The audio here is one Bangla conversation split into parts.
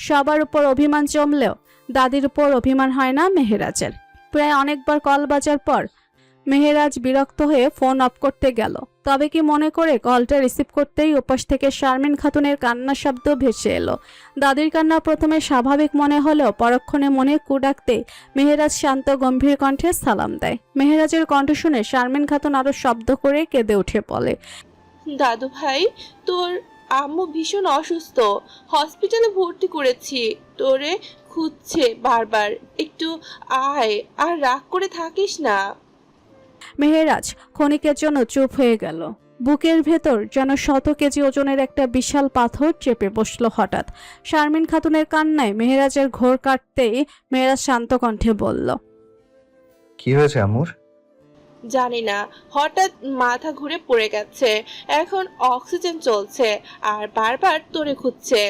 সবার উপর অভিমান জমলেও দাদির উপর অভিমান হয় না মেহেরাজের। প্রায় অনেকবার কল বাজার পর মেহেরাজ বিরক্ত হয়ে ফোন অফ করতে গেল। তবে কি মনে করে কলটা রিসিভ করতেই ওপাশ থেকে শারমিন খাতুনের কান্নার শব্দ ভেসে এলো। দাদির কান্না প্রথমে স্বাভাবিক মনে হলেও পরক্ষণে মনে কু ডাকতে মেহেরাজ শান্ত গম্ভীর কণ্ঠে সালাম দেয়। মেহেরাজের কণ্ঠ শুনে শারমিন খাতুন আরো শব্দ করে কেঁদে উঠে বলে, দাদু ভাই, তোর আম্মু ভীষণ অসুস্থ, হসপিটালে ভর্তি করেছি, তোরে খুঁজছে বারবার, একটু আয়, আর রাগ করে থাকিস না। মেহেরাজ ক্ষণিকের জন্য চুপ হয়ে গেল। বুকের ভেতর যেন 100 কেজি ওজনের একটা বিশাল পাথর চেপে বসলো হঠাৎ। শারমিন খাতুনের কান্নায় মেহেরাজের ঘোর কাটতেই মেহেরাজ শান্ত কণ্ঠে বলল, কি হয়েছে আম্মুর? জানি না, হঠাৎ মাথা ঘুরে পড়ে গেছে, এখন অক্সিজেন চলছে আর বারবার তোরে খুঁজছে।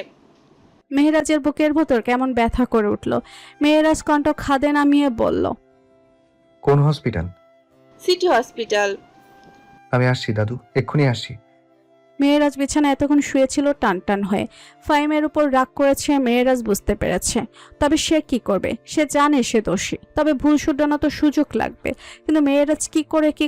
মেহেরাজের বুকের ভেতর কেমন ব্যথা করে উঠল। মেহেরাজ কণ্ঠ খাদে নামিয়ে বলল, কোন হসপিটাল? City hospital. আমি আসছি দাদু, এক্ষুনি আসছি। মেহেরাজ বিছানায় এতক্ষণ শুয়েছিল টান টান হয়ে। ফাহিমের উপর রাগ করেছে মেহেরাজ বুঝতে পেরেছে। তবে সে কি করবে? সে জানে সে দোষী, তবে ভুল শুধরানো তো সুযোগ লাগবে। কিন্তু মেহেরাজ কি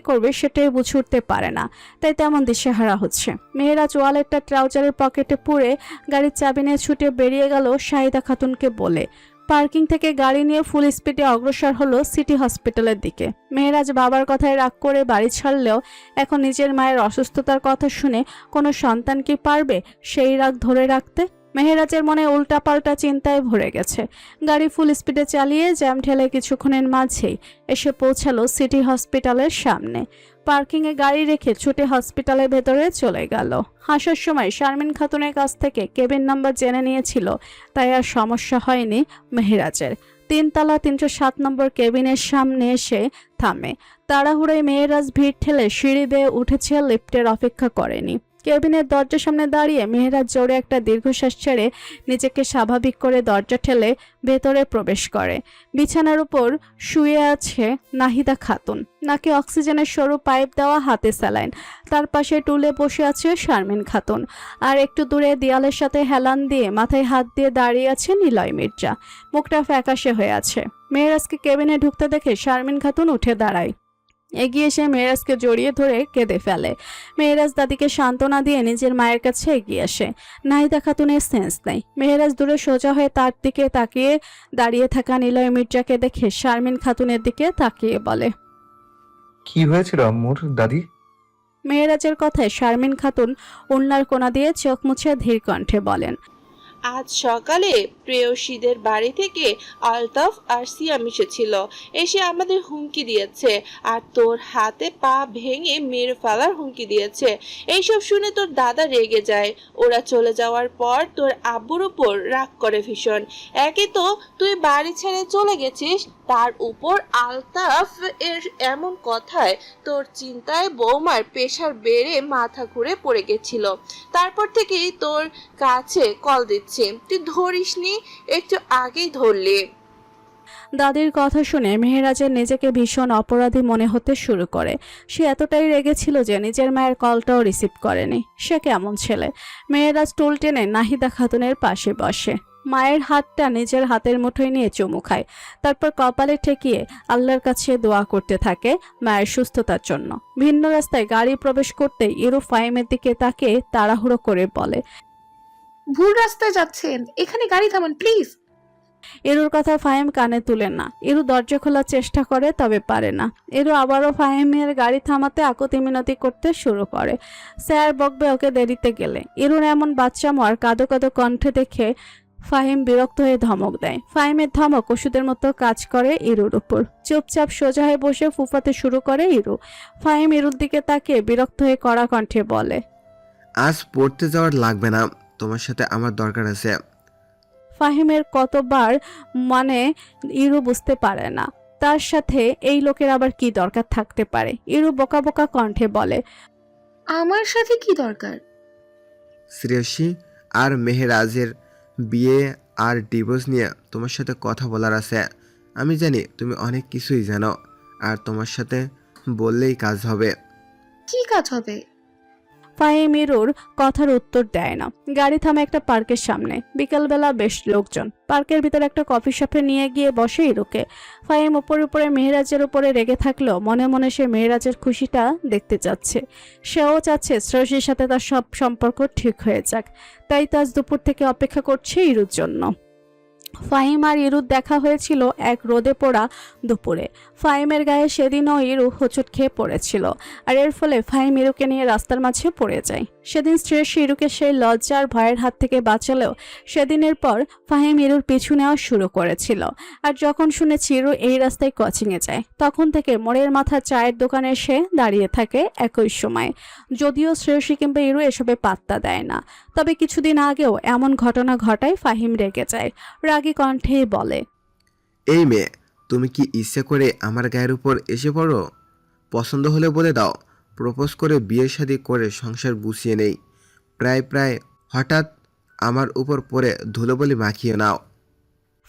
করবে সেটাই বুঝে উঠতে পারে না, তাই তেমন দিশেহারা হচ্ছে। মেহেরাজ ওয়ালেটটা ট্রাউজারের পকেটে পুরে গাড়ির চাবি নিয়ে ছুটে বেরিয়ে গেল শাহিদা খাতুনকে বলে। পার্কিং থেকে গাড়ি নিয়ে ফুল স্পিডে অগ্রসর হলো সিটি হসপিটালের দিকে। মেহেরাজ বাবার কথায় রাগ করে বাড়ি ছাড়লেও এখন নিজের মায়ের অসুস্থতার কথা শুনে কোনো সন্তান কি পারবে সেই রাগ ধরে রাখতে? মেহেরাজের মনে উল্টাপাল্টা চিন্তায় ভরে গেছে। গাড়ি ফুল স্পিডে চালিয়ে জ্যাম ঠেলে কিছুক্ষণের মাঝেই এসে পৌঁছালো সিটি হসপিটালের সামনে। পার্কিংয়ে গাড়ি রেখে ছুটে হসপিটালের ভেতরে চলে গেল। আসার সময় শারমিন খাতুনের কাছ থেকে কেবিন নাম্বার জেনে নিয়েছিল, তাই আর সমস্যা হয়নি মেহেরাজের। 3 তলা 307 নম্বর কেবিনের সামনে এসে থামে। তাড়াহুড়োয় মেহেরাজ ভিড় ঠেলে সিঁড়ি বেয়ে উঠেছে, লিফটের অপেক্ষা করেনি। কেবিনের দরজার সামনে দাঁড়িয়ে মেহেরাজ জোরে একটা দীর্ঘশ্বাস ছেড়ে নিজেকে স্বাভাবিক করে দরজা ঠেলে ভেতরে প্রবেশ করে। বিছানার উপর শুয়ে আছে নাহিদা খাতুন, নাকে অক্সিজেনের সরু পাইপ দেওয়া, হাতে স্যালাইন। তার পাশে টুলে বসে আছে শারমিন খাতুন, আর একটু দূরে দেয়ালের সাথে হেলান দিয়ে মাথায় হাত দিয়ে দাঁড়িয়ে আছে নিলয় মির্জা। মুখটা ফ্যাকাশে হয়ে আছে। মেহেরাজকে কেবিনে ঢুকতে দেখে শারমিন খাতুন উঠে দাঁড়ায়। এগিয়ে এসে মেহেরাজকে জড়িয়ে ধরে কেঁদে ফেলে। মেহেরাজ দাদিকে সান্ত্বনা দিয়ে নিজের মায়ের কাছে এগিয়ে আসে। নাহিদা খাতুনের সেন্স নেই। মেহেরাজ দূরে সোজা হয়ে তার দিকে তাকিয়ে দাঁড়িয়ে থাকা নিলয় মির্জাকে দেখে শারমিন খাতুনের দিকে তাকিয়ে বলে, কি হয়েছিল আম্মুর দাদি? মেহেরাজের কথায় শারমিন খাতুন ওড়নার কোণা দিয়ে চোখ মুছে ধীর কণ্ঠে বলেন, আজ সকালে প্রেয়সীদের বাড়ি থেকে আলতাফ আর সিয়াম এসেছিল, এসে আমাদের হুমকি দিয়েছে আর তোর হাতে পা ভেঙে মেরে ফেলার হুমকি দিয়েছে। এইসব শুনে তোর দাদা রেগে যায়। ওরা চলে যাওয়ার পর তোর আব্বুর উপর রাগ করে ভীষণ। একে তো তুই বাড়ি ছেড়ে চলে গেছিস, তার উপর আলতাফ এর এমন কথায় তোর চিন্তায় বৌমার প্রেশার বেড়ে মাথা ঘুরে পড়ে গেছিল। তারপর থেকেই তোর কাছে কল দিচ্ছে, তুই ধরিসনি, একটু আগেই ধরলি। দাদির কথা শুনে মেহেরাজের নিজেকে ভীষণ অপরাধী মনে হতে শুরু করে। সে এতটাই রেগেছিল যে নিজের মায়ের কলটাও রিসিভ করেনি। সে কেমন ছেলে! মেহেরাজ টুল টেনে নাহিদা খাতুনের পাশে বসে, মায়ের হাতটা নিজের হাতের মুঠোয় নিয়ে চুমু খায়। তারপর কপালে ঠেকিয়ে আল্লাহর কাছে দোয়া করতে থাকে মায়ের সুস্থতার জন্য। ভিন্ন রাস্তায় গাড়ি প্রবেশ করতে ইরু ফাহিমের দিকে তাকে তাড়াহুড়ো করে বলে, ভুল রাস্তায় যাচ্ছেন, এখানে গাড়ি থামান প্লিজ। ইরুর কথা ফাহিম কানে তুলে না। ইরু দরজা খোলার চেষ্টা করে, তবে পারে না। ইরু আবারও ফাহিমের গাড়ি থামাতে আকুতি মিনতি করতে শুরু করে। স্যার বকবে ওকে দেরিতে গেলে। ইরুর এমন বাচ্চামো আর কাঁদো কাঁদো কণ্ঠে দেখে ফাহিম বিরক্ত হয়ে ধমক দেয়। ফাহিমের ধমক ওষুধের মতো কাজ করে ইরুর উপর। চুপচাপ সোজা হয়ে বসে ফুফাতে শুরু করে ইরু। ফাহিম ইরুর দিকে তাকিয়ে বিরক্ত হয়ে কড়া কণ্ঠে বলে, আজ পড়তে যাওয়ার লাগবে না, তোমার সাথে আমার দরকার আছে। ফাহিমের কতবার মানে ইরু বুঝতে পারে না তার সাথে এই লোকের আবার কি দরকার থাকতে পারে। ইরু বোকা বোকা কণ্ঠে বলে, আমার সাথে কি দরকার? শ্রেয়সী আর মেহেরাজের বিয়ে আর ডিভোর্স নিয়ে তোমার সাথে কথা বলার আছে। আমি জানি তুমি অনেক কিছুই জানো, আর তোমার সাথে বললেই কাজ হবে। কি কাজ হবে? ফাহিম ইরুর কথার উত্তর দেয় না। গাড়ি থামে একটা পার্কের সামনে। বিকালবেলা বেশ লোকজন। পার্কের ভিতরে একটা কফি শপে নিয়ে গিয়ে বসে ইরুকে। ফাহিম উপরে মেহেরাজের উপরে রেগে থাকলেও মনে মনে সে মেহেরাজের খুশিটা দেখতে চাচ্ছে। সেও চাচ্ছে শ্রেয়সীর সাথে তার সব সম্পর্ক ঠিক হয়ে যাক। তাই তো আজ দুপুর থেকে অপেক্ষা করছে ইরুর জন্য। ফাহিম আর ইরুর দেখা হয়েছিল এক রোদে পোড়া দুপুরে। ফাহিমের গায়ে সেদিনও ইরু হোঁচট খেয়ে পড়েছিল, আর এর ফলে ফাহিম ইরুকে নিয়ে রাস্তার মাঝে পড়ে যায়। সেদিন শ্রেয়সী ইরুকে সেই লজ্জা আর ভয়ের হাত থেকে বাঁচালেও সেদিনের পর ফাহিম ইরুর পিছু নেওয়া শুরু করেছিল। আর যখন শুনেছি ইরু এই রাস্তায় কোচিংয়ে যায়, তখন থেকে মোড়ের মাথা চায়ের দোকানে এসে দাঁড়িয়ে থাকে একই সময়। যদিও শ্রেয়সী কিংবা ইরু এসবে পাত্তা দেয় না, তবে কিছুদিন আগেও এমন ঘটনা ঘটায় ফাহিম রেগে যায়। রাগী কণ্ঠেই বলে, এই মেয়ে, তুমি কি ইচ্ছে করে আমার গায়ের উপর এসে পড়ো? পছন্দ হলে বলে দাও, প্রপোজ করে বিয়ে শাদী করে সংসার গুছিয়ে নেই। প্রায় হঠাৎ আমার উপর পড়ে ধুলোবলি মাখিয়ে নাও।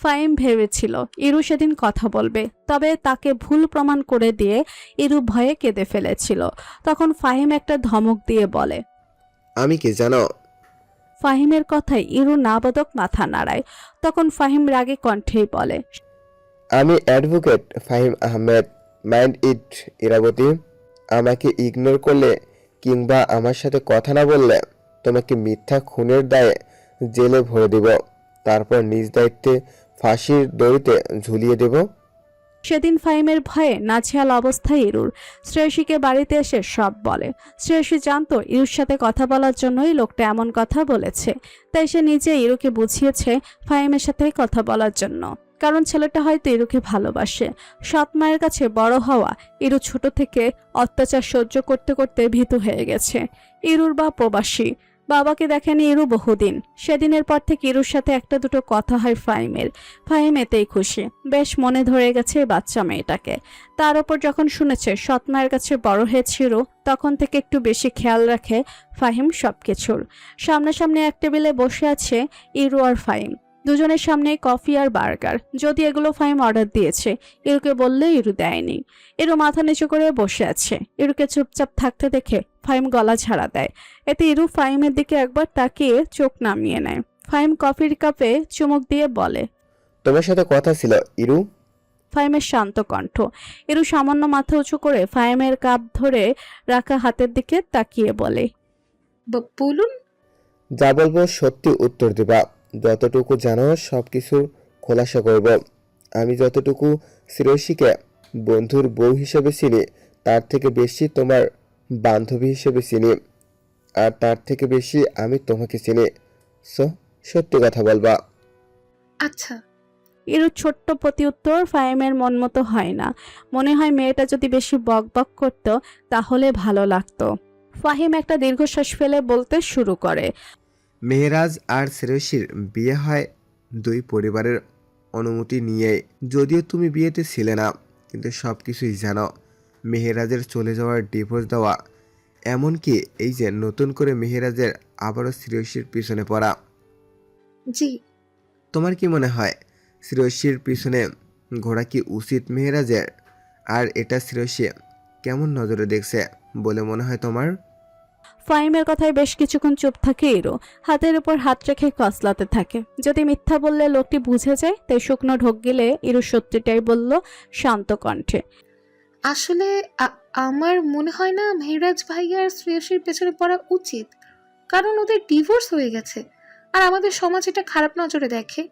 ফাহিম ভেবেছিল ইরু সেদিন কথা বলবে, তবে তাকে ভুল প্রমাণ করে দিয়ে ইরু ভয়ে কেঁদে ফেলেছিল। তখন ফাহিম একটা ধমক দিয়ে বলে, আমি কি জানো? ফাহিমের কথায় ইরু নাবাদক মাথা নাড়ায়। তখন ফাহিম রাগে কণ্ঠেই বলে, আমি advocate Fahim Ahmed. Mind it Irabati. আমাকে ইগনোর করলে কিংবা আমার সাথে কথা না বললে তোমাকে মিথ্যা খুনের দায়ে জেলে ভরে দেব, তারপর নিজ দায়িত্বে ফাঁসির দড়িতে ঝুলিয়ে দেব। সেদিন ফাহিমের ভয়ে নাজেহাল অবস্থায় ইরুর শ্রেয়সীকে বাড়িতে এসে সব বলে। শ্রেয়সী জানতো ইরুর সাথে কথা বলার জন্যই লোকটা এমন কথা বলেছে, তাই সে নিজে ইরুকে বুঝিয়েছে ফাহিমের সাথে কথা বলার জন্য। কারণ ছেলেটা হয়তো ইরুকে ভালোবাসে। সৎ মায়ের কাছে বড় হওয়া ইরু ছোট থেকে অত্যাচার সহ্য করতে করতে ভীতু হয়ে গেছে। ইরুর বা প্রবাসী, বাবাকে দেখেনি ইরু বহুদিন। সেদিনের পর থেকে ইরুর সাথে একটা দুটো কথা হয় ফাহিমের। ফাহিম এতেই খুশি, বেশ মনে ধরে গেছে এই বাচ্চা মেয়েটাকে। তার উপর যখন শুনেছে সৎ মায়ের কাছে বড় হয়েছে ইরু, তখন থেকে একটু বেশি খেয়াল রাখে ফাহিম সবকিছুর। সামনাসামনি এক টেবিলে বসে আছে ইরু আর ফাহিম। দুজনের সামনে কফি আর বার্গার। যদি এগুলো ফাহিম অর্ডার দিয়েছে, ইরুকে বললে ইরু দেয়নি। ইরু মাথা নিচু করে বসে আছে। ইরুকে চুপচাপ থাকতে দেখে ফাহিম গলা ঝাড়া দেয়। এতে ইরু ফাহিমের দিকে একবার তাকিয়ে চোখ নামিয়ে নেয়। ফাহিম কফির কাপে চুমুক দিয়ে বলে, তোমার সাথে কথা ছিল ইরু। ফাহিমের শান্ত কণ্ঠ। ইরু সামান্য মাথা উঁচু করে ফাহিমের কাপ ধরে রাখা হাতের দিকে তাকিয়ে বলে, বলুন। যা বলবো সত্যি উত্তর দিবা। যতটুকু জানো সবকিছু খোলাসা করব। আমি যতটুকু শ্রেয়সীকে বন্ধুর বউ হিসেবে চিনি, তার থেকে বেশি তোমার বান্ধবী হিসেবে চিনি, আর তার থেকে বেশি আমি তোমাকে চিনি। সত্যি কথা বলবা। আচ্ছা। ইরু ছোট্ট প্রতিউত্তর ফাহিমের মন মতো হয় না। মনে হয় মেয়েটা যদি বেশি বকবক করত তাহলে ভালো লাগতো। ফাহিম একটা দীর্ঘশ্বাস ফেলে বলতে শুরু করে, মেহেরাজ আর শ্রেয়সীর বিয়ে হয় দুই পরিবারের অনুমতি নিয়ে। যদিও তুমি বিয়েতে ছিলে না, কিন্তু সব কিছুই জানো। মেহেরাজের চলে যাওয়ার ডিভোর্স দেওয়া, এমনকি এই যে নতুন করে মেহেরাজের আবারও শ্রেয়সীর পিছনে পড়া। জি। তোমার কি মনে হয় শ্রেয়সীর পিছনে ঘোরা কি উচিত মেহেরাজের? আর এটা শ্রেয়সী কেমন নজরে দেখছে বলে মনে হয় তোমার? ফাহিমের কথায় বেশ কিছুক্ষণ চুপ থাকে ইরু। হাতের উপর হাত রেখে কসলাতে থাকে। যদি মিথ্যা বললে লোকটি বুঝে যায়, তাই শুকনো ঢোক গিলে ইরু সত্যিটাই বলল শান্ত কণ্ঠে, আসলে আমার মনে হয় না মেহরাজ ভাইয়ার শ্রেয়সীর পেছনে পড়া উচিত, কারণ ওদের ডিভোর্স হয়ে গেছে। আর আমাদের সমাজ এটা খারাপ নজরে দেখে।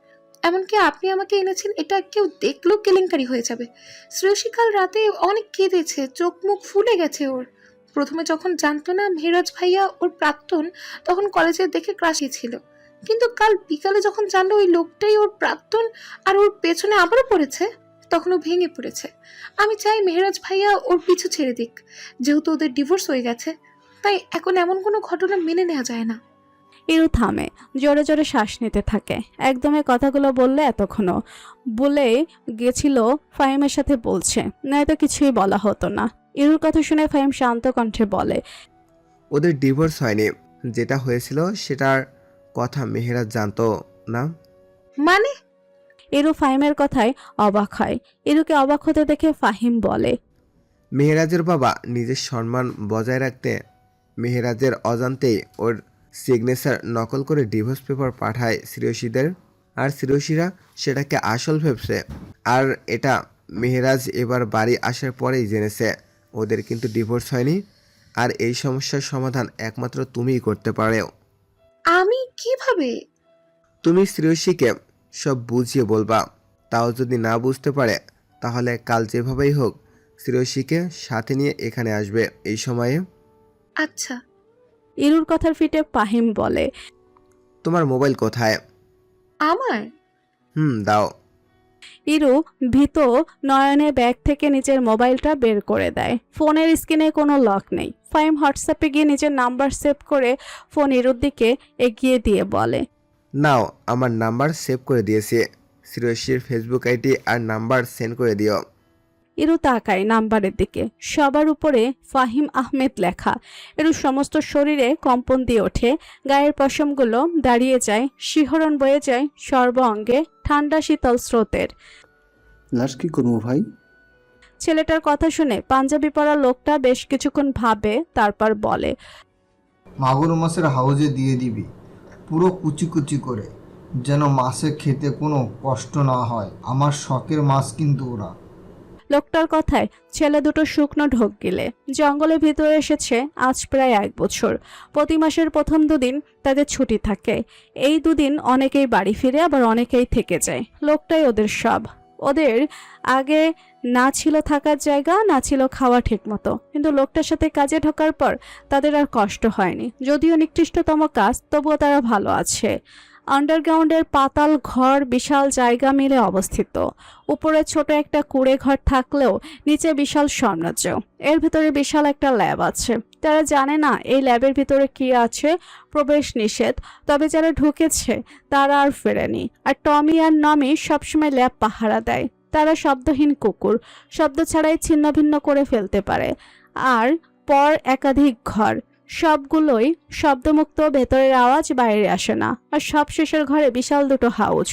এমনকি আপনি আমাকে এনেছেন, এটা কেউ দেখলেও কেলেঙ্কারি হয়ে যাবে। শ্রেয়সী কাল রাতে অনেক কেঁদেছে, চোখ মুখ ফুলে গেছে ওর। প্রথমে যখন জানতো না মেহরাজ ভাইয়া ওর প্রাক্তন, তখন কলেজে দেখে ক্রাশই ছিল। কিন্তু কাল বিকালে যখন জানলো ওই লোকটাই ওর প্রাক্তন আর ওর পেছনে আবারও পড়েছে, তখন ও ভেঙে পড়েছে। আমি চাই মেহরাজ ভাইয়া ওর পিছু ছেড়ে দিক, যেহেতু ওদের ডিভোর্স হয়ে গেছে। তাই এখন এমন কোনো ঘটনা মেনে নেওয়া যায় না। ইরু থামে, জোরে জোরে শ্বাস নিতে থাকে। একদমই কথাগুলো বললে এতক্ষণও বলে গেছিল ফাহিমের সাথে বলছে, নয়তো কিছুই বলা হতো না। ইরুর কথা শুনে ফাহিম শান্ত কণ্ঠে বলে, ওদের ডিভোর্স হয়নি, যেটা হয়েছিল সেটার কথা মেহেরাজ জানতো না। মানে? ইরু ফাহিমের কথায় অবাক হয়। ইরুকে অবাক হতে দেখে ফাহিম বলে, মেহেরাজের বাবা নিজের সম্মান বজায় রাখতে মেহেরাজের অজান্তেই ওর সিগনেচার নকল করে ডিভোর্স পেপার পাঠায় শ্রেয়সীদের, আর শ্রেয়সীরা সেটাকে আসল ভেবছে। আর এটা মেহেরাজ এবার বাড়ি আসার পরেই জেনেছে। ওদের কিন্তু ডিভোর্স হয়নি, আর এই সমস্যার সমাধান একমাত্র তুমিই করতে পারো। আমি কিভাবে? তুমি শ্রেয়সীকে সব বুঝিয়ে বলবা। তাও যদি না বুঝতে পারে তাহলে কাল যেভাবেই হোক শ্রেয়সীকে সাথে নিয়ে এখানে আসবে এই সময়ে। আচ্ছা। ইরুর কথার ফিটে ফাহিম বলে, তোমার মোবাইল কোথায়? আমার? দাও। ইরু ভীত নয়নে ব্যাগ থেকে নিজের মোবাইলটা বের করে দেয়। ফোনের স্ক্রিনে কোনো লক নেই। ফাহিম হোয়াটসঅ্যাপে গিয়ে নিজের নাম্বার সেভ করে ফোন ইরুর দিকে এগিয়ে দিয়ে বলে, নাও, আমার নাম্বার সেভ করে দিয়েছি। শ্রেয়সীর ফেসবুক আইডি আর নাম্বার সেন্ড করে দিও। ইরু তাকায় নাম্বারের দিকে। সবার উপরে ফাহিম আহমেদ লেখা। ইরুর সমস্ত শরীরে কম্পন দিয়ে ওঠে, গায়ের পশমগুলো দাঁড়িয়ে যায়, শিহরণ বয়ে যায় সর্ব অঙ্গে ঠান্ডা শীতল স্রোতের। লাশ কি করবো ভাই? ছেলেটার কথা শুনে পাঞ্জাবি পরা লোকটা বেশ কিছুক্ষণ ভাবে, তারপর বলে, মাগুর মাছের হাউজে দিয়ে দিবি, পুরো কুচি কুচি করে, যেন মাছে খেতে কোনো কষ্ট না হয়। আমার শখের মাছ কিন্তু ওরা। লোকটার কথায় ছেলে দুটো শুকনো ঢোক গিলে। জঙ্গলের ভিতরে এসেছে আজ প্রায় 1 বছর। প্রতি মাসের প্রথম দুদিন তাদের ছুটি থাকে। এই দুদিন অনেকেই বাড়ি ফিরে, আবার অনেকেই থেকে যায়। লোকটাই ওদের সব। ওদের আগে না ছিল থাকার জায়গা, না ছিল খাওয়া ঠিক মতো, কিন্তু লোকটার সাথে কাজে ঢোকার পর তাদের আর কষ্ট হয়নি। যদিও নিকৃষ্টতম কাজ, তবুও তারা ভালো আছে। আন্ডারগ্রাউন্ডের পাতাল ঘর বিশাল জায়গা মিলে অবস্থিত। উপরে ছোট একটা কুঁড়ে ঘর থাকলেও নিচে বিশাল সাম্রাজ্য। এর ভিতরে বিশাল একটা ল্যাব আছে। তারা জানে না এই ল্যাবের ভিতরে কি আছে, প্রবেশ নিষেধ। তবে যারা ঢুকেছে তারা আর ফেরেনি। আর টমি আর নমি সবসময় ল্যাব পাহারা দেয়। তারা শব্দহীন কুকুর, শব্দ ছাড়াই ছিন্ন ভিন্ন করে ফেলতে পারে। আর পর একাধিক ঘর, সবগুলোই শব্দমুক্ত, ভেতরের আওয়াজ বাইরে আসে না। আর সব শেষের ঘরে বিশাল দুটো হাউজ,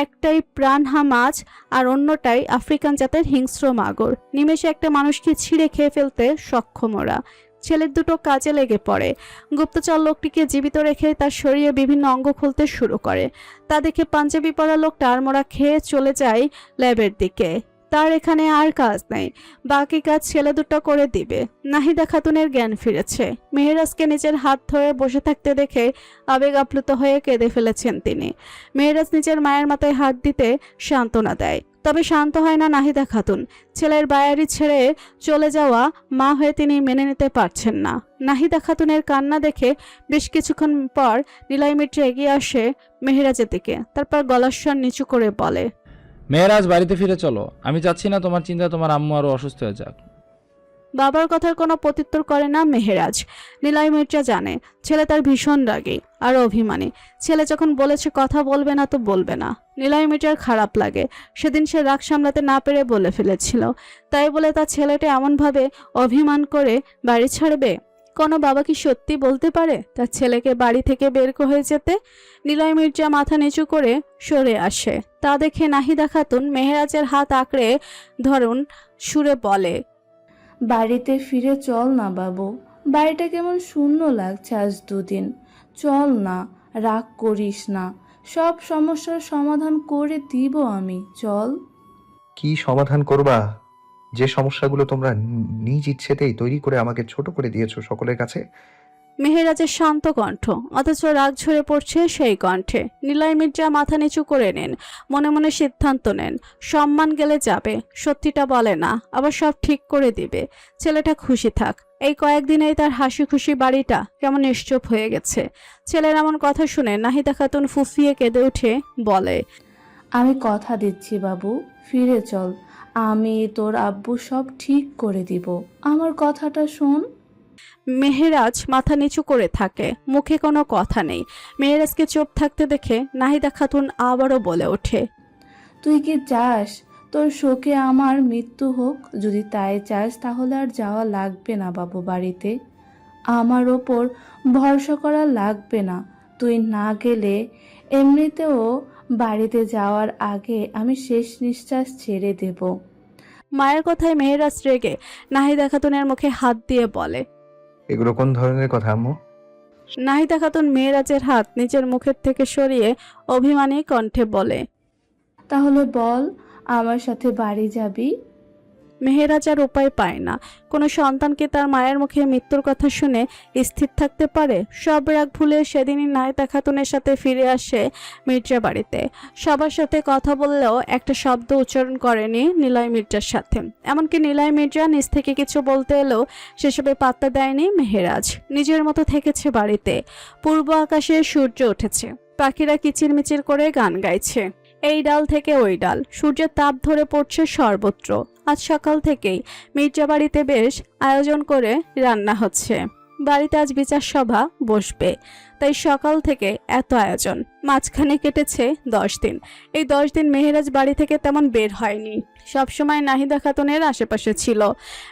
একটাই প্রাণহা মাছ আর অন্যটাই আফ্রিকান জাতের হিংস্র মাগুর। নিমেষে একটা মানুষকে ছিঁড়ে খেয়ে ফেলতে সক্ষম ওরা। ছেলের দুটো কাজে লেগে পড়ে। গুপ্তচর লোকটিকে জীবিত রেখে তার শরীরে বিভিন্ন অঙ্গ খুলতে শুরু করে। তা দেখে পাঞ্জাবি পরা লোকটা আড়মোড়া খেয়ে চলে যায় ল্যাবের দিকে। তার এখানে আর কাজ নেই, বাকি কাজ ছেলে দুটো করে দিবে। নাহিদা খাতুনের জ্ঞান ফিরেছে। মেহেরাজকে নিজের হাত ধরে বসে থাকতে দেখে আবেগ আপ্লুত হয়ে কেঁদে ফেলেছেন তিনি। মেহেরাজ নিজের মায়ের মাথায় হাত দিতে সান্ত্বনা দেয়, তবে শান্ত হয় না নাহিদা খাতুন। ছেলের বায়ারি ছেড়ে চলে যাওয়া মা হয়ে তিনি মেনে নিতে পারছেন না। নাহিদা খাতুনের কান্না দেখে বেশ কিছুক্ষণ পর নিলয় মিত্র এগিয়ে আসে মেহেরাজের দিকে। তারপর গলার স্বর নিচু করে বলে, মেহেরাজ, বাড়িতে ফিরে চলো। আমি চাচ্ছি না তোমার চিন্তা তোমার আম্মু আরো অসুস্থ হয়ে যাক। বাবার কথার কোনো প্রত্যুত্তর করে না মেহেরাজ। নিলয় মির্জা জানে ছেলে তার ভীষণ রাগী আর অভিমানী। ছেলে যখন বলেছে কথা বলবে না তো বলবে না। নিলয় মির্জার খারাপ লাগে। সেদিন সে রাগ সামলাতে না পেরে বলে ফেলেছিল। তাই বলে তার ছেলেটা এমনভাবে অভিমান করে বাড়ি ছাড়বে? কোনো বাবা কি সত্যি বলতে পারে তার ছেলেকে বাড়ি থেকে বের হয়ে যেতে? নিলয় মির্জা মাথা নিচু করে সরে আসে। তা দেখে নাহিদা খাতুন মেহেরাজের হাত আঁকড়ে ধরুন সুরে বলে, বাড়িতে ফিরে চল না বাবু, বাড়িটা কেমন শূন্য লাগছে আজ 2 দিন। চল না, রাগ করিস না, সব সমস্যার সমাধান করে দিব আমি, চল। কি সমাধান করবা? যে সমস্যাগুলো তোমরা নিজ ইচ্ছেতেই তৈরি করে আমাকে ছোট করে দিয়েছো সকলের কাছে। মেহেরাজের শান্ত কণ্ঠ, অথচ রাগ ঝরে পড়ছে সেই কণ্ঠে। নিলয় মির্জা মাথা নিচু করে নেন, মনে মনে সিদ্ধান্ত নেন সম্মান গেলে যাবে, সত্যিটা বলে না, আবার সব ঠিক করে দিবে। ছেলেটা খুশি থাক। এই কয়েকদিনেই তার হাসি খুশি বাড়িটা কেমন নিশ্চুপ হয়ে গেছে। ছেলের এমন কথা শুনে নাহিদা খাতুন ফুফিয়ে কেঁদে উঠে বলে, আমি কথা দিচ্ছি বাবু, ফিরে চল। আমি তোর আব্বু সব ঠিক করে দিব, আমার কথাটা শোন। মেহেরাজ মাথা নিচু করে থাকে, মুখে কোনো কথা নেই। মেহেরাজকে চুপ থাকতে দেখে নাহিদা খাতুন আবারও বলে ওঠে, তুই কি চাস তোর শোকে আমার মৃত্যু হোক? যদি তাই চাস তাহলে আর যাওয়া লাগবে না বাবু বাড়িতে। আমার ওপর ভরসা করা লাগবে না। তুই না গেলে এমনিতেও বাড়িতে যাওয়ার আগে আমি শেষ নিঃশ্বাস ছেড়ে দেব। মায়ের কথায় মেহেরাজ রেগে নাহিদা খাতুনের মুখে হাত দিয়ে বলে, এগুলো কোন ধরনের কথা আম্মু? নাহিদা খাতুন মেয়েরাজের হাত নিজের মুখের থেকে সরিয়ে অভিমানী কণ্ঠে বলে। তাহলে বল, আমার সাথে বাড়ি যাবি? মেহেরাজ আর উপায় পায় না। কোনো সন্তানকে তার মায়ের মুখে মৃত্যুর কথা শুনে স্থির থাকতে পারে? সব রাগ ভুলে সেদিনই নাহিদা খাতুনের সাথে ফিরে আসে মির্জা বাড়িতে। সবার সাথে কথা বললেও একটা শব্দ উচ্চারণ করেনি নিলয় মির্জার সাথে। এমনকি নিলয় মির্জা নিজ থেকে কিছু বলতে এলেও সেসবে পাত্তা দেয়নি মেহেরাজ। নিজের মতো থেকেছে বাড়িতে। পূর্ব আকাশে সূর্য উঠেছে, পাখিরা কিচিরমিচির করে গান গাইছে। এই ডাল থেকে ওই ডাল, সূর্যের তাপ ধরে পড়ছে সর্বত্র। আজ সকাল থেকেই মির্জা বাড়িতে বেশ আয়োজন করে রান্না হচ্ছে। বাড়িতে আজ বিচার সভা বসবে, তাই সকাল থেকে এত আয়োজন। মাঝখানে কেটেছে 10 দিন। এই 10 দিন মেহেরাজ বাড়ি থেকে তেমন বের হয়নি, সবসময় নাহিদা খাতুনের আশেপাশে ছিল।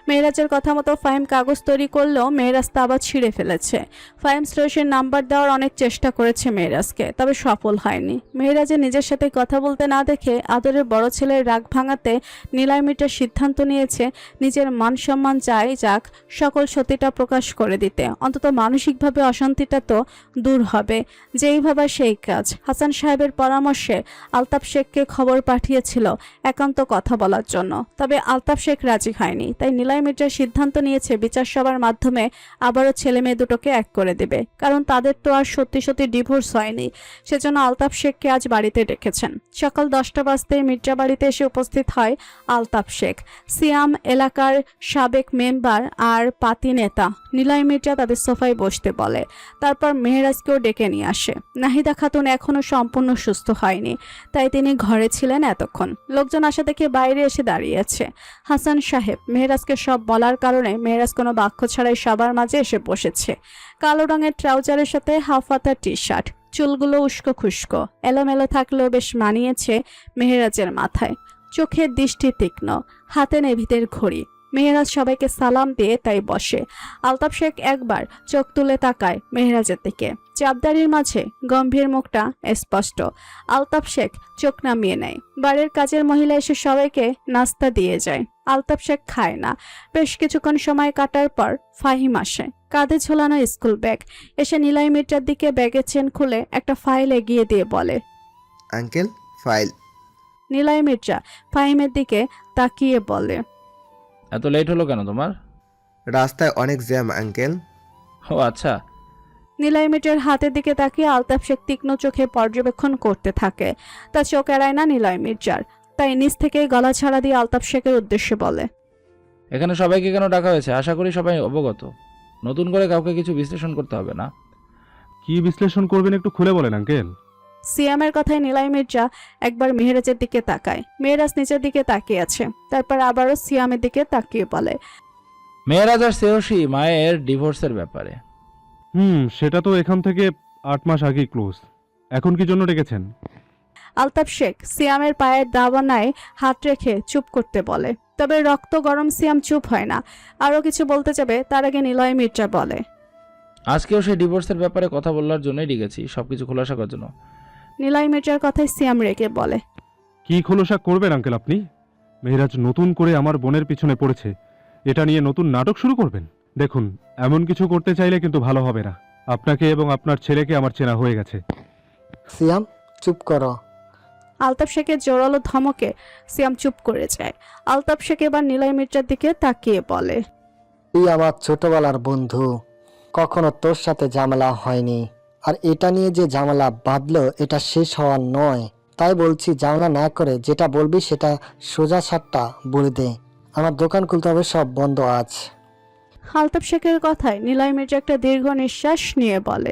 মেহেরাজের কথা মতো ফাহিম কাগজ তৈরি করলেও মেহেরাজ তা আবার ছিঁড়ে ফেলেছে। ফাহিম শ্রেয়সীর নাম্বার দেওয়ার অনেক চেষ্টা করেছে মেহেরাজকে, তবে সফল হয়নি। মেহেরাজের নিজের সাথে কথা বলতে না দেখে আদরের বড় ছেলের রাগ ভাঙাতে নিলয় মির্জা সিদ্ধান্ত নিয়েছে নিজের মান সম্মান যাই যাক সকল সত্যিটা প্রকাশ করে দিতে। অন্তত মানসিকভাবে অশান্তিটা তো দূর হবে। যেই ভাবা সেই কাজ। হাসান সাহেবের পরামর্শে আলতাফ শেখকে খবর পাঠিয়েছিল একান্ত কথা বলার জন্য, তবে আলতাফ শেখ রাজি হয়নি। তাই নিলয় মির্জা সিদ্ধান্ত নিয়েছে বিচার সভার মাধ্যমে আবারও ছেলে মেয়ে দুটোকে এক করে দেবে, কারণ তাদের তো আর সত্যি সত্যি ডিভোর্স হয়নি। সেজন্য আলতাফ শেখকে আজ বাড়িতে ডেকেছেন। সকাল 10টা বাজতে মির্জা বাড়িতে এসে উপস্থিত হয় আলতাফ শেখ, সিয়াম, এলাকার সাবেক মেম্বার আর পাতি নেতা। নিলয় মির্জা তাদের সোফায় বসতে বলে, তারপর মেহেরাজকেও ডেকে নিয়ে আসে। নাহিদা খাতুন এখনো সম্পূর্ণ সুস্থ হয়নি, তাই তিনি ঘরে ছিলেন এতক্ষণ। লোকজন আসা দেখে বাইরে এসে দাঁড়িয়েছে। হাসান সাহেব মেহেরাজকে সব বলার কারণে মেহেরাজ কোনো বাক্য ছাড়াই সবার মাঝে এসে বসেছে। কালো রঙের ট্রাউজারের সাথে হাফ হাতা টি শার্ট, চুলগুলো উস্কো খুস্কো এলোমেলো থাকলেও বেশ মানিয়েছে মেহেরাজের মাথায়। চোখের দৃষ্টি তীক্ষ্ণ, হাতে নেভিদের ঘড়ি। মেহেরাজ সবাইকে সালাম দিয়ে তাই বসে। আলতাফ শেখ একবার চোখ তুলে তাকায় মেহেরাজের দিকে। চাপদারির মাঝে গম্ভীর মুখটা স্পষ্ট। আলতাফ শেখ চোখ নামিয়ে নেয়। বাড়ির কাজের মহিলা এসে সবাইকে নাস্তা দিয়ে যায়। আলতাফ শেখ খায় না। বেশ কিছুক্ষণ সময় কাটার পর ফাহিম আসে, কাঁধে ঝোলানো স্কুল ব্যাগ। এসে নিলয় মির্জার দিকে ব্যাগের চেন খুলে একটা ফাইল এগিয়ে দিয়ে বলে, আঙ্কেল, ফাইল। নিলয় মির্জা ফাহিমের দিকে তাকিয়ে বলে, এত লেট হলো কেন তোমার? রাস্তায় অনেক জ্যাম আঙ্কেল। ও আচ্ছা। নিলয় মির্জার হাতের দিকে তাকিয়ে আলতাফ শেখ তীক্ষ্ণ চোখে পর্যবেক্ষণ করতে থাকে। তা চোখ এড়ায় না নিলয় মির্জার, তাই নিজ থেকেই গলা ছাড়া দিয়ে আলতাফ শেখের উদ্দেশ্যে বলে, এখানে সবাইকে কেন ডাকা হয়েছে আশা করি সবাই অবগত। নতুন করে কাউকে কিছু বিশ্লেষণ করতে হবে না। কি বিশ্লেষণ করবেন একটু খুলে বলেন আঙ্কেল। সিয়ামের কথায় নিলয় মির্জা একবার মেহেরাজের দিকে তাকায়। মেহেরাজ নিচের দিকে তাকিয়ে আছে, তারপর আবারও সিয়ামের দিকে তাকিয়ে বলে, মেয়েরাজ আর শ্রেয়সী মায়ের ডিভোর্সের ব্যাপারে। সেটা তো এখান থেকে 8 মাস আগেই ক্লোজ। এখন কি জন্য ডেকেছেন? আলতাফ শেখ সিয়ামের পায়ের দাবানায় হাত রেখে চুপ করতে বলে। তবে রক্ত গরম সিয়াম চুপ হয় না, আরো কিছু বলতে যাবে তার আগে নিলয় মির্জা বলে, আজকেও সেই ডিভোর্সের ব্যাপারে কথা বলার জন্যই ডেকেছি, সবকিছু খোলাসা করার জন্য। নিলয় মির্জার কথায় সিয়াম রেগে বলে, কি খোলসা করবেন আঙ্কেল আপনি? মেহেরাজ নতুন করে আমার বোনের পিছনে পড়েছে, এটা নিয়ে নতুন নাটক শুরু করবেন? দেখুন, এমন কিছু করতে চাইলে কিন্তু ভালো হবে না। আপনাকে এবং আপনার ছেলেকে আমার চেনা হয়ে গেছে। সিয়াম, চুপ করো। আলতাফ শেখের জোরালো ধমকে সিয়াম চুপ করে যায়। আলতাফ শেখ এবার নিলয় মির্জার দিকে তাকিয়ে বলে, তুই আমার ছোটবেলার বন্ধু, কখনো তোর সাথে ঝামেলা হয়নি। আর এটা নিয়ে যে ঝামেলা বাঁধলো এটা শেষ হওয়ার নয়। তাই বলছি, ঝামেলা না করে যেটা বলবি সেটা সোজা সাপটা বলে দে। আমার দোকান খুলতে হবে, সব বন্ধ আজ। আলতাফ শেখের কথায় নিলয় মির্জা একটা দীর্ঘ নিঃশ্বাস নিয়ে বলে,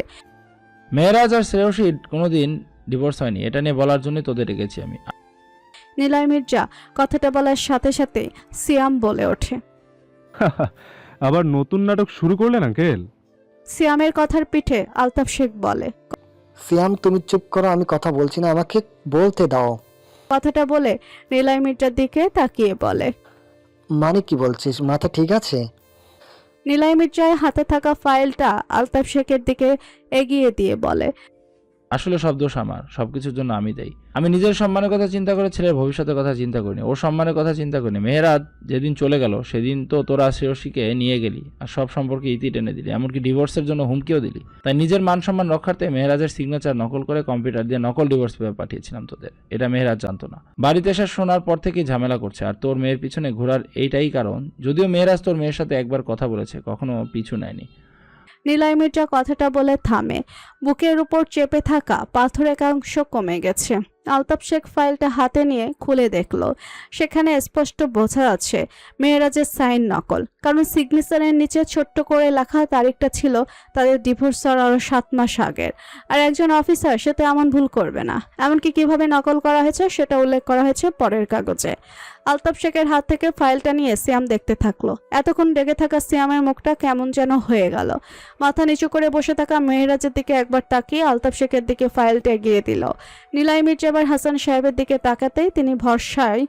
মেয়েরাজ আর শ্রেয়সীর কোনোদিন ডিভোর্স হয়নি, এটা নিয়ে বলার জন্যই তোদের ডেকেছি আমি। নিলয় মির্জা কথাটা বলার সাথে সাথে সিয়াম বলে ওঠে, আবার নতুন নাটক শুরু করলেন আঙ্কেল? সিয়ামের কথার পিঠে আলতাফ শেখ বলে, সিয়াম, তুমি চুপ করো, আমি কথা বলছি না, আমাকে বলতে দাও। কথাটা বলে নিলয় মির্জার দিকে তাকিয়ে বলে, মানে কি বলছিস? মাথা ঠিক আছে? নিলয় মির্জার হাতে থাকা ফাইলটা আলতাফ শেখের দিকে এগিয়ে দিয়ে বলে, আসলে সব দোষ আমার, সবকিছুর জন্য আমি দায়ী। আমি নিজের সম্মানের কথা চিন্তা করে ছেলের ভবিষ্যতের কথা চিন্তা করিনি, ওর সম্মানের কথা চিন্তা করিনি। মেহেরাজ যেদিন চলে গেল সেদিন তো তোরা শ্রেয়সীকে নিয়ে গেলি আর সব সম্পর্কে ইতি টেনে দিলি, এমনকি ডিভোর্সের জন্য হুমকিও দিলি। তাই নিজের মান সম্মান রক্ষার্থে মেহেরাজের সিগনেচার নকল করে কম্পিউটার দিয়ে নকল ডিভোর্স পেপার পাঠিয়েছিলাম তোদের। এটা মেহেরাজ জানতো না। বাড়িতে এসে শোনার পর থেকেই ঝামেলা করছে, আর তোর মেয়ের পিছনে ঘোরার এইটাই কারণ। যদিও মেহেরাজ তোর মেয়ের সাথে একবার কথা বলেছে, কখনো পিছু নেয়নি। নিলয় মির্জা কথাটা বলে থামে। বুকের উপর চেপে থাকা পাথরের একাংশ কমে গেছে। আলতাফ শেখ ফাইলটা হাতে নিয়ে খুলে দেখলো, সেখানে স্পষ্ট বোঝা যাচ্ছে মেহেরাজের সাইন নকল, কারণ সিগনেচারের নিচে ছোট্ট করে লেখা তারিখটা ছিল তাদের ডিভোর্স হওয়ার আরো 7 মাস আগের। আর একজন অফিসার সে তো এমন ভুল করবে না। এমনকি কিভাবে নকল করা হয়েছে সেটা উল্লেখ করা হয়েছে পরের কাগজে। আলতাফ শেখের হাত থেকে ফাইলটা নিয়ে সিয়াম দেখতে থাকলো। এতক্ষণ রেগে থাকা সিয়ামের মুখটা কেমন যেন হয়ে গেল। মাথা নিচু করে বসে থাকা মেহেরাজের দিকে একবার তাকিয়ে আলতাফ শেখের দিকে ফাইলটা এগিয়ে দিল। নিলয় মির্জা আবার হাসান সাহেবের দিকে তাকাতেই তিনি ভরসায়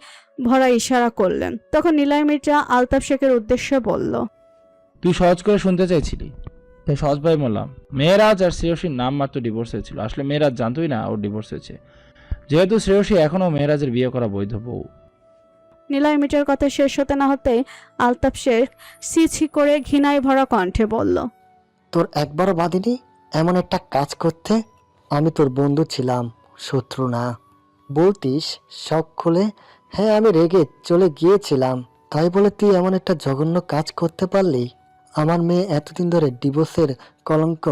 ভরা ইশারা করলেন। তখন নিলয় মির্জা আলতাফ শেখের উদ্দেশ্যে বলল, তুই সহজ করে শুনতে চাইছিলি, তাই সহজভাবে বললাম। মেহেরাজ আর শ্রেয়সীর নাম মাত্র ডিভোর্স হয়েছিল। আসলে মেহেরাজ জানতোই না ওর ডিভোর্স হয়েছে, যেহেতু শ্রেয়সী এখনো মেহেরাজের বিয়ে করা বৈধ বউ। নিলয় মির্জার কথা শেষ হতে না হতেই আলতাফ শেখ ছি ছি করে ঘৃণায় ভরা কণ্ঠে বলল, তোর একবারও বাদিনি এমন একটা কাজ করতে? আমি তোর বন্ধু ছিলাম, শত্রু না। বলতিস সব খুলে। হ্যাঁ, আমি রেগে চলে গিয়েছিলাম, তাই বলে তুই এমন একটা জঘন্য কাজ করতে পারলি? আমার মেয়ে এতদিন ধরে ডিভোর্সের কলঙ্ক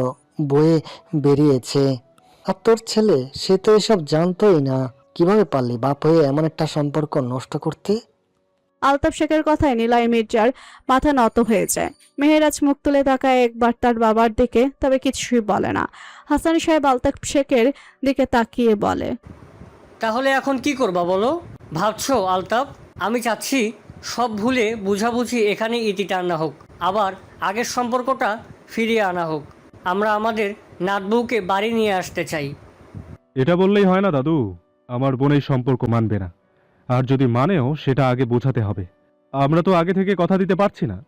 বয়ে বেরিয়েছে, আর তোর ছেলে সে তো এসব জানতোই না। কিভাবে পারলি বাপ হয়ে এমন একটা সম্পর্ক নষ্ট করতে? আলতাফ শেখের কথায় নিলয় মির্জার মাথা নত হয়ে যায়। মেহেরাজ মুখ তুলে তাকায় একবার তার বাবার দিকে, তবে কিছুই বলে না। হাসান সাহেব আলতাফ শেখের দিকে তাকিয়ে বলে, তাহলে এখন কি করবা বলো? ভাবছো আলতাফ? আমি চাচ্ছি সব ভুলে বুঝাবুঝি এখানে ইতি টানা হোক, আবার আগের সম্পর্কটা ফিরিয়ে আনা হোক। আমরা আমাদের নাতবউকে বাড়ি নিয়ে আসতে চাই। এটা বললেই হয় না দাদু, আমার বোন এই সম্পর্ক মানবে না। আর যদি মানেও সেটা আগে বোঝাতে হবে। আমরা তো আগে থেকে কথা দিতে পারছি না।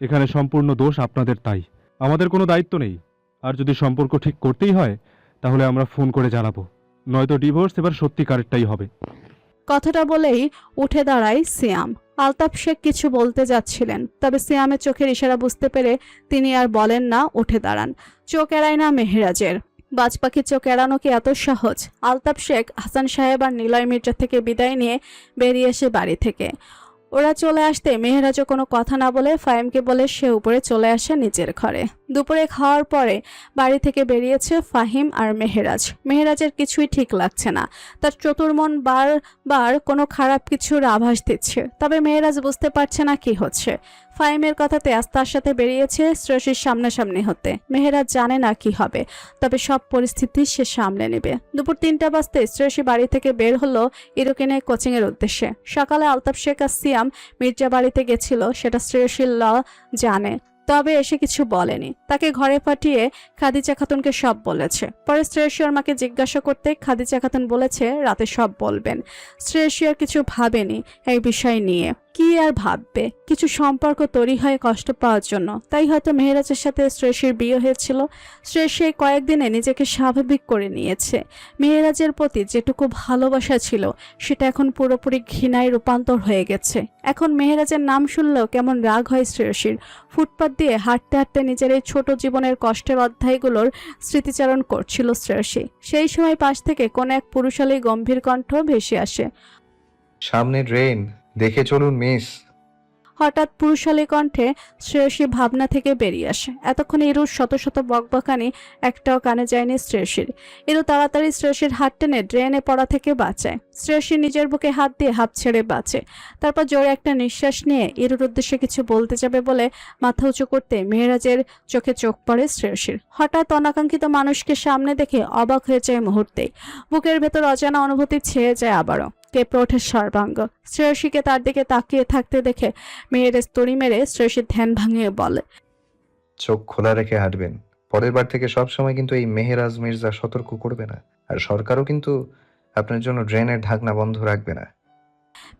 এখানে সম্পূর্ণ দোষ আপনাদের, তাই আমাদের কোনো দায়িত্ব নেই। আর যদি সম্পর্ক ঠিক করতেই হয় তাহলে আমরা ফোন করে জানাবো, নয়তো ডিভোর্স এবার সত্যিকারেরটাই হবে। কথাটা বলেই উঠে দাঁড়ায় সিয়াম। আলতাফ শেখ কিছু বলতে যাচ্ছিলেন, তবে সিয়ামের চোখের ইশারা বুঝতে পেরে তিনি আর বলেন না, উঠে দাঁড়ান। চোখ এড়ায় না মেহেরাজের। বাজ পাখির চোখ এড়ানো কি এত সহজ? আলতাফ শেখ হাসান সাহেব আর নিলয় মির্জা থেকে বিদায় নিয়ে বেরিয়ে এসে বাড়ি থেকে ওরা চলে আসতে মেহেরাজও কোনো কথা না বলে ফাহিমকে বলে সে উপরে চলে আসে নিজের ঘরে। দুপুরে খাওয়ার পরে বাড়ি থেকে বেরিয়েছে ফাহিম আর মেহেরাজ। মেহেরাজের কিছুই ঠিক লাগছে না, তার চতুর্মন বারবার কোনো খারাপ কিছুর আভাস দিচ্ছে, তবে মেহেরাজ বুঝতে পারছে না কি হচ্ছে। ফাহিমের কথাতে আস্তার সাথে বেরিয়েছে শ্রেয়সীর সামনাসামনি হতে। মেহেরাজ জানে না কি হবে, তবে সব পরিস্থিতি সে সামলে নেবে। দুপুর 3টা বাজতে শ্রেয়সী বাড়ি থেকে বের হলো ইরুকে নিয়ে কোচিংয়ের উদ্দেশ্যে। সকালে আলতাফ শেখ আর সিয়াম মির্জা বাড়িতে গেছিল, সেটা শ্রেয়সীর জানে, তবে এসে কিছু বলেনি। তাকে ঘরে পাঠিয়ে খাদিজা খাতুনকে সব বলেছে। পরে শ্রেয়সী ওর মাকে জিজ্ঞাসা করতে খাদিজা খাতুন বলেছে রাতে সব বলবেন। শ্রেয়সী আর কিছু ভাবেনি এই বিষয় নিয়ে। কি আর ভাববে? কিছু সম্পর্ক তৈরি হয় কষ্ট পাওয়ার জন্য, তাই হয়তো মেহেরাজের সাথে শ্রেয়সীর বিয়ে হয়েছিল। শ্রেয়সী কয়েকদিনে নিজেকে স্বাভাবিক করে নিয়েছে। মেহেরাজের প্রতি যেটুকু ভালোবাসা ছিল সেটা এখন পুরোপুরি ঘৃণায় রূপান্তর হয়ে গেছে। এখন মেহেরাজের নাম শুনলেও কেমন রাগ হয় শ্রেয়সীর। ফুটপাত দিয়ে হাঁটতে হাঁটতে নিজের এই ছোট জীবনের কষ্টের অধ্যায়গুলোর স্মৃতিচারণ করছিল শ্রেয়সী। সেই সময় পাশ থেকে কোন এক পুরুষালী গম্ভীর কণ্ঠ ভেসে আসে, সামনে ড্রেন, দেখে চলুন মিস। হঠাৎ পুরুষালী কণ্ঠে শ্রেয়সী ভাবনা থেকে বেরিয়ে আসে। এতক্ষণে ইরুর শত শত বকবকানি একটাও কানে যায়নি শ্রেয়সীর। ইরু তাড়াতাড়ি শ্রেয়সীর হাত টেনে ড্রেনে পড়া থেকে বাঁচায়। শ্রেয়সী নিজের বুকে হাত দিয়ে হাঁপ ছেড়ে বাঁচে। তারপর জোরে একটা নিঃশ্বাস নিয়ে ইরুর উদ্দেশ্যে কিছু বলতে যাবে বলে মাথা উঁচু করতে মেহেরাজের চোখে চোখ পড়ে শ্রেয়সীর। হঠাৎ অনাকাঙ্ক্ষিত মানুষকে সামনে দেখে অবাক হয়ে যায় মুহূর্তেই। বুকের ভেতর অজানা অনুভূতি ছেয়ে যায় আবারও। কেঁপে ওঠে সর্বাঙ্গ। শ্রেয়সীকে তার দিকে তাকিয়ে থাকতে দেখে মেহেরাজ তড়ি মেরে শ্রেয়সীর ধ্যান ভাঙিয়ে বলে, চোখ খোলা রেখে হাঁটবেন। পরের বার থেকে সব সময় কিন্তু এই মেহেরাজ মির্জা সতর্ক করবে না, আর সরকারও কিন্তু আপনার জন্য ড্রেনের ঢাকনা বন্ধ রাখবে না।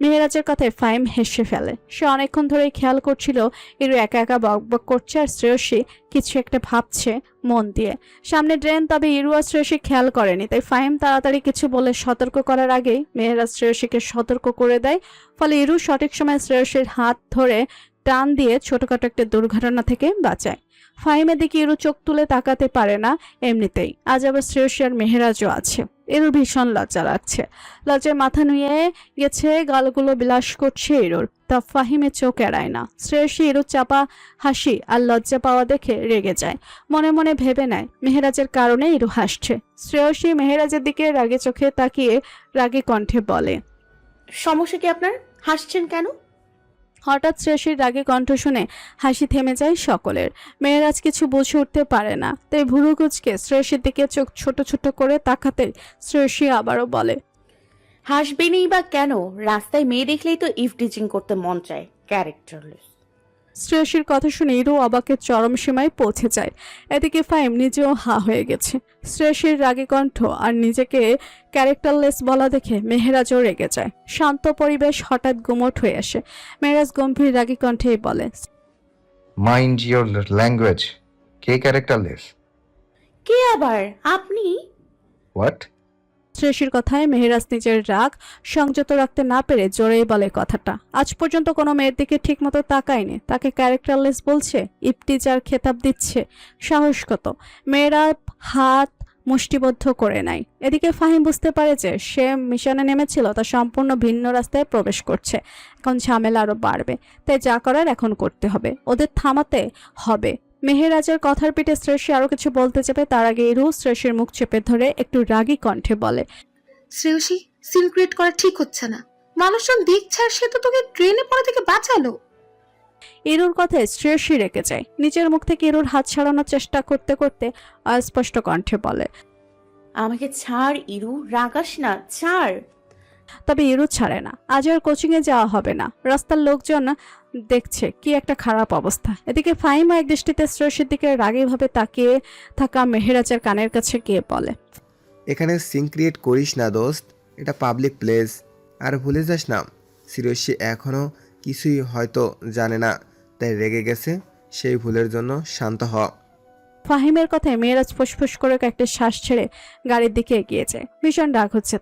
মেহেরাজের কথায় ফাহিম হেসে ফেলে। সে অনেকক্ষণ ধরেই খেয়াল করছিল ইরু একা একা বকবক করছে আর শ্রেয়সী কিছু একটা ভাবছে মন দিয়ে। সামনে ড্রেন, তবে ইরু আর শ্রেয়সী খেয়াল করেনি, তাই ফাহিম তাড়াতাড়ি কিছু বলে সতর্ক করার আগেই মেহেরাজ শ্রেয়সীকে সতর্ক করে দেয়। ফলে ইরু সঠিক সময় শ্রেয়সীর হাত ধরে টান দিয়ে ছোটখাটো একটা দুর্ঘটনা থেকে বাঁচায়। ফাহিমের দিকে ইরু চোখ তুলে তাকাতে পারে না এমনিতেই, আজ আবার শ্রেয়সী আর মেহেরাজও আছে। ইরুর ভীষণ লজ্জা লাগছে, লজ্জায় মাথা নুয়ে গেছে, গালগুলো বিলাস করছে ইরুর। তা ফাহিমের চোখ এড়ায় না। শ্রেয়সী ইরুর চাপা হাসি আর লজ্জা পাওয়া দেখে রেগে যায়। মনে মনে ভেবে নেয় মেহেরাজের কারণে ইরু হাসছে। শ্রেয়সী মেহেরাজের দিকে রাগে চোখে তাকিয়ে রাগে কণ্ঠে বলে, সমস্যা কি আপনার? হাসছেন কেন? হঠাৎ শ্রেয়সীর রাগে কণ্ঠ শুনে হাসি থেমে যায় সকলের। মেহেরাজ কিছু বুঝে উঠতে পারে না, তাই ভুরু কুঁচকে শ্রেয়সীর দিকে চোখ ছোট ছোট করে তাকাতে শ্রেয়সী আবারও বলে, হাসবেনই বা কেন? রাস্তায় মেয়ে দেখলেই তো ইভটিজিং করতে মন চায়, ক্যারেক্টারলেস। শ্রেয়সীর কথা শুনে ইরু অবাকের চরম সীমায় পৌঁছে যায়। এদিকে ফাহিম নিজেও হা হয়ে গেছে। শ্রেয়সীর রাগে কণ্ঠ আর নিজেকে ক্যারেক্টারলেস বলা দেখে মেহেরাজও রেগে যায়। শান্ত পরিবেশ হঠাৎ গুমোট হয়ে আসে। মেহেরাজ গম্ভীর রাগী কণ্ঠেই বলে, মাইন্ড ইয়োর ল্যাঙ্গুয়েজ। কে ক্যারেক্টারলেস? কে আবার? আপনি? হোয়াট? শ্রেয়সীর কথায় মেহেরাজ নিজের রাগ সংযত রাখতে না পেরে জোরেই বলে কথাটা। আজ পর্যন্ত কোনো মেয়ের দিকে ঠিক মতো তাকায়নি, তাকে ক্যারেক্টারলেস বলছে, ইপটিজার খেতাব দিচ্ছে। সাহস কত! মেয়েরা হাত মুষ্টিবদ্ধ করে নাই। এদিকে ফাহিম বুঝতে পারে যে সে মিশনে নেমেছিল তা সম্পূর্ণ ভিন্ন রাস্তায় প্রবেশ করছে। এখন ঝামেলা আরো বাড়বে, তাই যা করার এখন করতে হবে, ওদের থামাতে হবে। মেহেরাজের কথার পিঠে শ্রেয়সী আরো কিছু বলতে যাবে, তার আগে ইরু শ্রেয়সীর মুখ চেপে ধরে একটু রাগী কণ্ঠে বলে, শ্রেয়সী, সিন ক্রিয়েট করা ঠিক হচ্ছে না। মানুষজন দেখছে আর সে তো তোকে ট্রেনে পড়া থেকে বাঁচালো। ইরুর কথায় শ্রেয়সী রেগে যায়। নিজের মুখ থেকে ইরুর হাত ছাড়ানোর চেষ্টা করতে করতে অস্পষ্ট কণ্ঠে বলে, আমাকে ছাড় ইরু, রাগাস না, ছাড়। তবে ইরু ছাড়ে না। আজ আর কোচিং এ যাওয়া হবে না, রাস্তার লোকজন দেখছে কি একটা খারাপ অবস্থা। এদিকে ফাহিম এক দৃষ্টিতে শ্রেয়সীর দিকে রাগীভাবে তাকিয়ে থাকা মেহেরাজের কানের কাছে গিয়ে বলে, এখানে সিন ক্রিয়েট করিস না দোস্ত, এটা পাবলিক প্লেস। আর ভুলে যাস না, শ্রেয়সী এখনও কিছুই হয়তো জানে না, তাই রেগে গেছে। সেই ভুলের জন্য শান্ত হ। ফাহিমের কথায় মেয়েরাজ ফুসফুস করে একটা শ্বাস ছেড়ে গাড়ির দিকে এগিয়ে যায়। ভীষণ রাগ হচ্ছে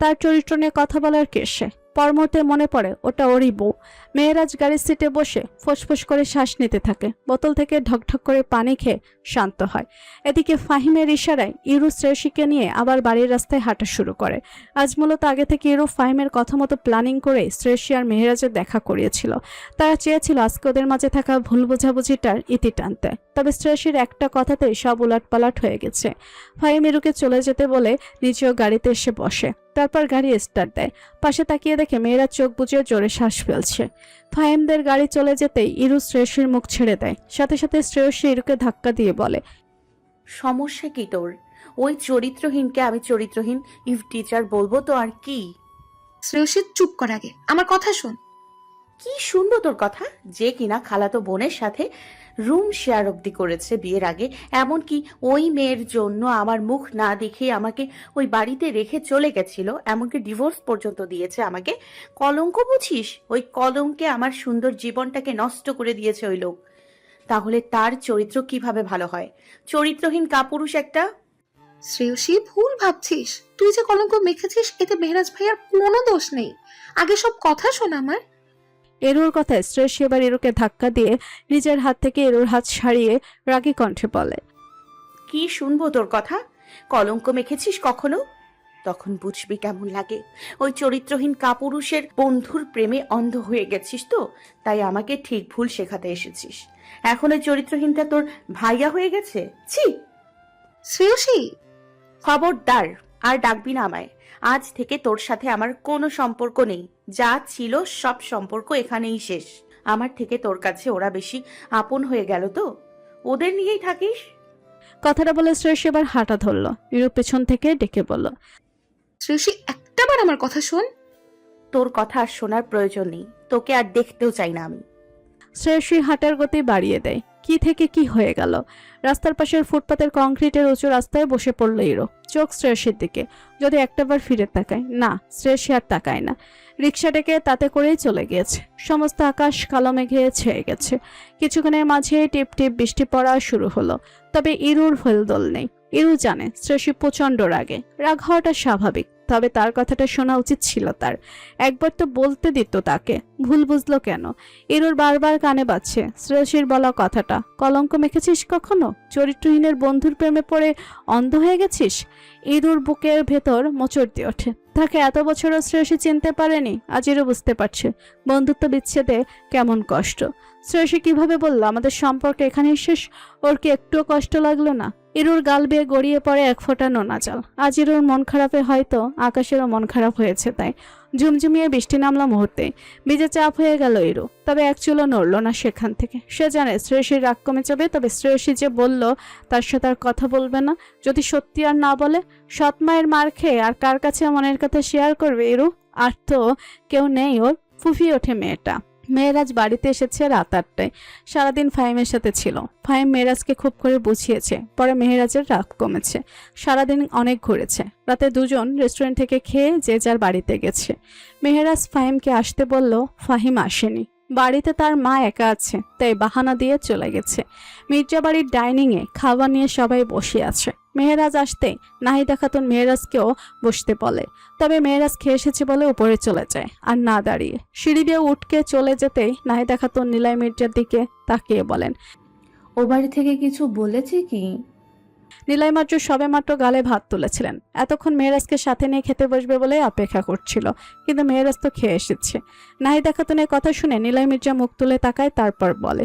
তার চরিত্র নিয়ে কথা বলার কেসে। পর মুহূর্তে মনে পড়ে ওটা ওরই বউ। মেয়েরাজ গাড়ির সিটে বসে ফুসফুস করে শ্বাস নিতে থাকে। বোতল থেকে ঢকঢক করে পানি খেয়ে শান্ত হয়। এদিকে ফাহিমের ইশারায় ইরু শ্রেয়সীকে নিয়ে আবার বাড়ির রাস্তায় হাঁটা শুরু করে। আজ মূলত আগে থেকে ইরু ফাহিমের কথা মতো প্ল্যানিং করে শ্রেয়সী আর মেহেরাজের দেখা করিয়েছিল। তারা চেয়েছিল আজকে ওদের মাঝে থাকা ভুল বোঝাবুঝিটার ইতি টানতে। তবে শ্রেয়সীর একটা কথাতেই সব উলটপালট হয়ে গেছে। ফাহিম ইরুকে চলে যেতে বলে নিজেও গাড়িতে এসে বসে। তারপর গাড়ি স্টার্ট দেয়। পাশে তাকিয়ে দেখে মেয়েরা চোখ বুজিয়ে জোরে শ্বাস ফেলছে। ফাহিমদের গাড়ি চলে যেতেই ইরু শ্রেয়সীর মুখ ছেড়ে দেয়। সাথে সাথে শ্রেয়সী ইরুকে ধাক্কা দিয়ে বলে, সমস্যা কি তোর? ওই চরিত্রহীনকে আমি চরিত্রহীন ইভ টিচার বলবো তো আর কি? শ্রেয়সী, চুপ কর, আগে আমার কথা শোন। কি শুনবো তোর কথা? যে কিনা খালাতো বোনের সাথে রুম শেয়ার অব্দি করেছে বিয়ের আগে, এমনকি ওই মেয়ের জন্য আমার মুখ না দেখে আমাকে ওই বাড়িতে রেখে চলে গেছিল, এমনকি ডিভোর্স পর্যন্ত দিয়েছে আমাকে। কলঙ্ক বুঝিস? ওই কলঙ্কে আমার সুন্দর জীবনটাকে নষ্ট করে দিয়েছে ওই লোক। তাহলে তার চরিত্র কিভাবে ভালো হয়? চরিত্রহীন কাপুরুষ একটা। শ্রেয়সী, ভুল ভাবছিস। তুই যে কলঙ্ক মেখেছিস এতে মেহরাজ ভাইয়ার কোনো দোষ নেই। আগে সব কথা শোন আমার। এরুর কথায় শ্রেয়সী এবার ইরুকে ধাক্কা দিয়ে নিজের হাত থেকে এরুর হাত ছাড়িয়ে রাগী কণ্ঠে বলে, কি শুনবো তোর কথা? কলঙ্ক মেখেছিস কখনো? তখন বুঝবি কেমন লাগে। ওই চরিত্রহীন কাপুরুষের বন্ধুর প্রেমে অন্ধ হয়ে গেছিস তো, তাই আমাকে ঠিক ভুল শেখাতে এসেছিস। এখন ওই চরিত্রহীনটা তোর ভাইয়া হয়ে গেছে। ছি! শ্রেয়সী, খবরদার, আর ডাকবি না আমায়। আজ থেকে তোর সাথে আমার কোনো সম্পর্ক নেই। যা ছিল সব সম্পর্ক এখানেই শেষ। আমার থেকে তোর কাছে ওরা বেশি আপন হয়ে গেল তো, ওদের নিয়েই থাকিস। কথাটা বলে শ্রেয়সী এবার হাঁটা ধরলো। ইরু পেছন থেকে ডেকে বলল, শ্রেয়সী, একটাবার আমার কথা শোন। তোর কথা আর শোনার প্রয়োজন নেই, তোকে আর দেখতেও চাই না আমি। শ্রেয়সী হাঁটার গতি বাড়িয়ে দেয়। কি থেকে কি হয়ে গেল। রাস্তার পাশের ফুটপাতের কংক্রিটের উঁচু রাস্তায় বসে পড়ল ইরো, চোখ শ্রেয়সীর দিকে। যদি একটাবার ফিরে তাকায়, না, শ্রেয়সী আর তাকায় না। রিক্সা ডেকে তাতে করেই চলে গিয়েছে। সমস্ত আকাশ কালো মেঘে ছেয়ে গেছে। কিছুক্ষণের মাঝে টিপ টিপ বৃষ্টি পড়া শুরু হলো। তবে ইরুর হেলদোল নেই। ইরু জানে শ্রেয়সী প্রচণ্ড রাগে। রাগ হওয়াটা স্বাভাবিক, তবে তার কথাটা শোনা উচিত ছিল তার। একবার তো বলতে দিত তাকে। ভুল বুঝলো কেন? ইরুর বারবার কানে বাজছে শ্রেয়সীর বলা কথাটা। কলঙ্ক মেখেছিস কখনো? চরিত্রহীনের বন্ধুর প্রেমে পড়ে অন্ধ হয়ে গেছিস? ইরুর বুকের ভেতর মোচড় দিয়ে ওঠে। তাকে এত বছরও শ্রেয়সী চিনতে পারেনি, আজ ইরু বুঝতে পারছে বন্ধুত্ব বিচ্ছেদে কেমন কষ্ট। শ্রেয়সী কিভাবে বলল আমাদের সম্পর্ক এখানেই শেষ? ওর কি একটুও কষ্ট লাগলো না? ইরুর গাল বেয়ে গড়িয়ে পড়ে এক ফোঁটা নোনা জল। আজ ইরুর মন খারাপে হয়তো আকাশেরও মন খারাপ হয়েছে, তাই ঝুমঝুমিয়ে বৃষ্টি নামলো মুহূর্তে। ভিজে চাপ হয়ে গেল ইরু, তবে এক চুলও নড়ল না সেখান থেকে। সে জানে শ্রেয়সীর রাগ কমে যাবে, তবে শ্রেয়সী যে বলল তার সাথে আর কথা বলবে না। যদি সত্যি আর না বলে, সৎ মায়ের মার খেয়ে আর কার কাছে মনের কথা শেয়ার করবে ইরু? আর তো কেউ নেই ওর। ফুফিয়ে ওঠে মেয়েটা। মেয়েরাজ বাড়িতে এসেছে রাত 8টায়। সারাদিন ফাহিমের সাথে ছিল। ফাহিম মেয়েরাজকে খুব করে বুঝিয়েছে, পরে মেহেরাজের রাগ কমেছে। সারাদিন অনেক ঘুরেছে। রাতে দুজন রেস্টুরেন্ট থেকে খেয়ে যে যার বাড়িতে গেছে। মেহেরাজ ফাহিমকে আসতে বলল, ফাহিম আসেনি। বাড়িতে তার মা একা আছে, তাই বাহানা দিয়ে চলে গেছে। মির্জা বাড়ির ডাইনিংয়ে খাবার নিয়ে সবাই বসে আছে। মেহেরাজ আসতে নাহিদা খাতুন মেহেরাজকেও বসতে বলে, তবে মেহেরাজ খেয়ে এসেছে বলে উপরে চলে যায়, আর না দাঁড়িয়ে। সিঁড়ি দিয়ে উঠকে চলে যেতেই নাহিদা খাতুন নিলয় মির্জার দিকে তাকিয়ে বলেন, ও বাড়ি থেকে কিছু বলেছে কি? নিলয় মাত্র সবে মাত্র গালে ভাত তুলেছিলেন। এতক্ষণ মেহেরাজকে সাথে নিয়ে খেতে বসবে বলে অপেক্ষা করছিল, কিন্তু মেহেরাজ তো খেয়ে এসেছে। নাহিদা খাতুনের কথা শুনে নিলয় মির্জা মুখ তুলে তাকায়, তারপর বলে,